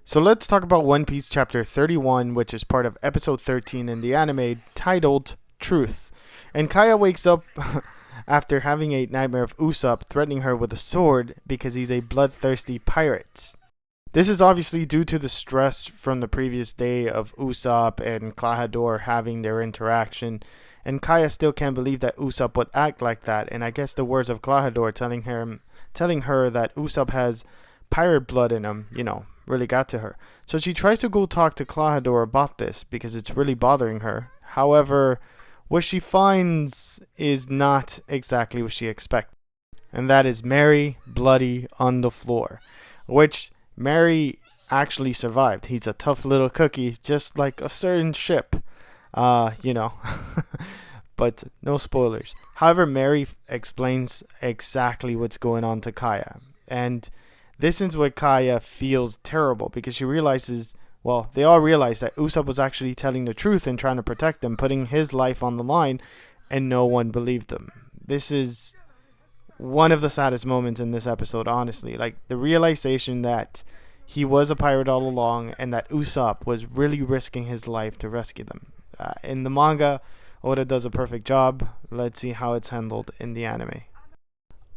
So let's talk about One Piece chapter 31, which is part of episode 13 in the anime, titled Truth. And Kaya wakes up after having a nightmare of Usopp threatening her with a sword because he's a bloodthirsty pirate. This is obviously due to the stress from the previous day of Usopp and Klahadore having their interaction, and Kaya still can't believe that Usopp would act like that, and I guess the words of Klahadore telling her that Usopp has pirate blood in him, really got to her. So she tries to go talk to Klahadore about this because it's really bothering her. However, what she finds is not exactly what she expects, and that is Mary bloody on the floor, which Mary actually survived. He's a tough little cookie, just like a certain ship, but no spoilers. However, Mary explains exactly what's going on to Kaya, and this is what Kaya feels terrible because she realizes, well, they all realize that Usopp was actually telling the truth and trying to protect them, putting his life on the line, and no one believed them. This is one of the saddest moments in this episode, honestly. Like, the realization that he was a pirate all along and that Usopp was really risking his life to rescue them. In the manga, Oda does a perfect job. Let's see how it's handled in the anime.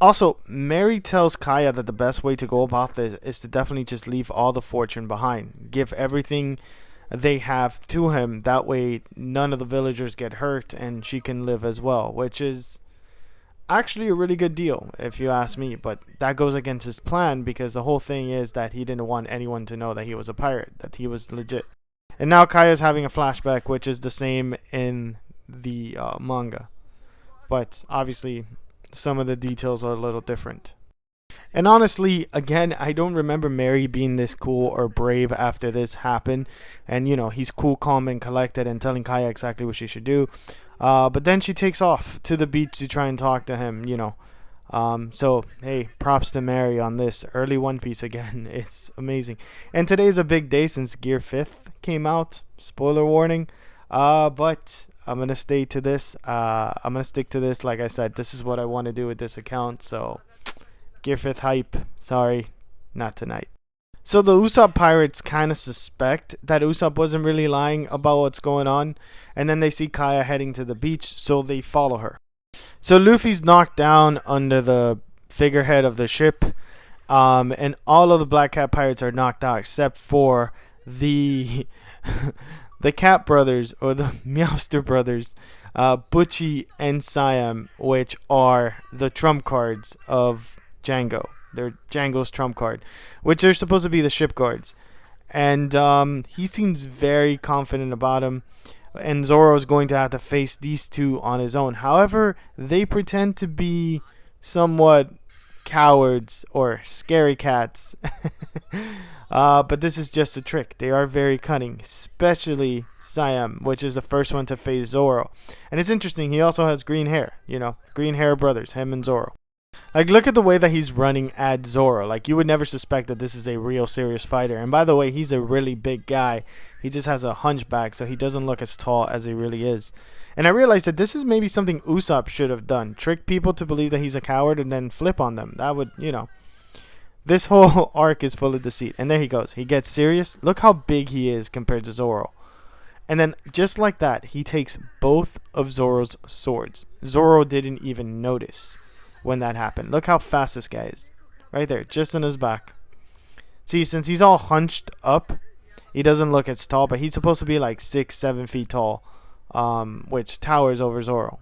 Also, Mary tells Kaya that the best way to go about this is to definitely just leave all the fortune behind. Give everything they have to him. That way, none of the villagers get hurt and she can live as well, which is actually a really good deal, if you ask me. But that goes against his plan because the whole thing is that he didn't want anyone to know that he was a pirate, that he was legit. And now Kaya's having a flashback, which is the same in the manga. But obviously, some of the details are a little different. And honestly, again, I don't remember Mary being this cool or brave after this happened. And, he's cool, calm, and collected and telling Kaya exactly what she should do. But then she takes off to the beach to try and talk to him, So, hey, props to Mary on this. Early One Piece again. It's amazing. And today is a big day since Gear 5th came out. Spoiler warning. But I'm going to stay to this. I'm going to stick to this. Like I said, this is what I want to do with this account. So, Gear 5th hype. Sorry, not tonight. So the Usopp pirates kind of suspect that Usopp wasn't really lying about what's going on. And then they see Kaya heading to the beach, so they follow her. So Luffy's knocked down under the figurehead of the ship. And all of the Black Cat pirates are knocked out except for the the Cat brothers, or the Meowster brothers, Butchie and Siam, which are the trump cards of Django. They're Django's trump card, which are supposed to be the ship guards. And he seems very confident about him. And Zoro is going to have to face these two on his own. However, they pretend to be somewhat cowards or scary cats. But this is just a trick. They are very cunning, especially Siam, which is the first one to face Zoro. And it's interesting, he also has green hair, green hair brothers, him and Zoro. Like, look at the way that he's running at Zoro. Like, you would never suspect that this is a real serious fighter. And by the way, he's a really big guy. He just has a hunchback, so he doesn't look as tall as he really is. And I realized that this is maybe something Usopp should have done. Trick people to believe that he's a coward and then flip on them. That would, This whole arc is full of deceit. And there he goes. He gets serious. Look how big he is compared to Zoro. And then, just like that, he takes both of Zoro's swords. Zoro didn't even notice when that happened. Look how fast this guy is. Right there, just on his back. See, since he's all hunched up, he doesn't look as tall, but he's supposed to be like 6-7 feet tall, which towers over Zoro.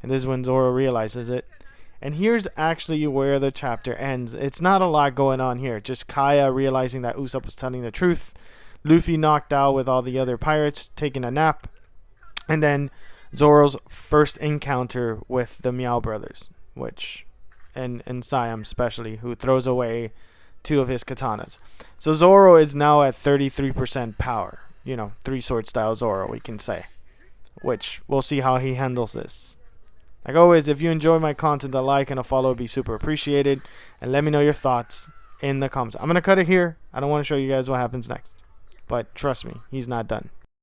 And this is when Zoro realizes it. And here's actually where the chapter ends. It's not a lot going on here. Just Kaya realizing that Usopp was telling the truth. Luffy knocked out with all the other pirates, taking a nap. And then Zoro's first encounter with the Meow brothers, and Siam especially, who throws away 2 of his katanas. So Zoro is now at 33% power. 3-sword style Zoro, we can say. Which, we'll see how he handles this. Like always, if you enjoy my content, a like and a follow would be super appreciated. And let me know your thoughts in the comments. I'm going to cut it here. I don't want to show you guys what happens next. But trust me, he's not done.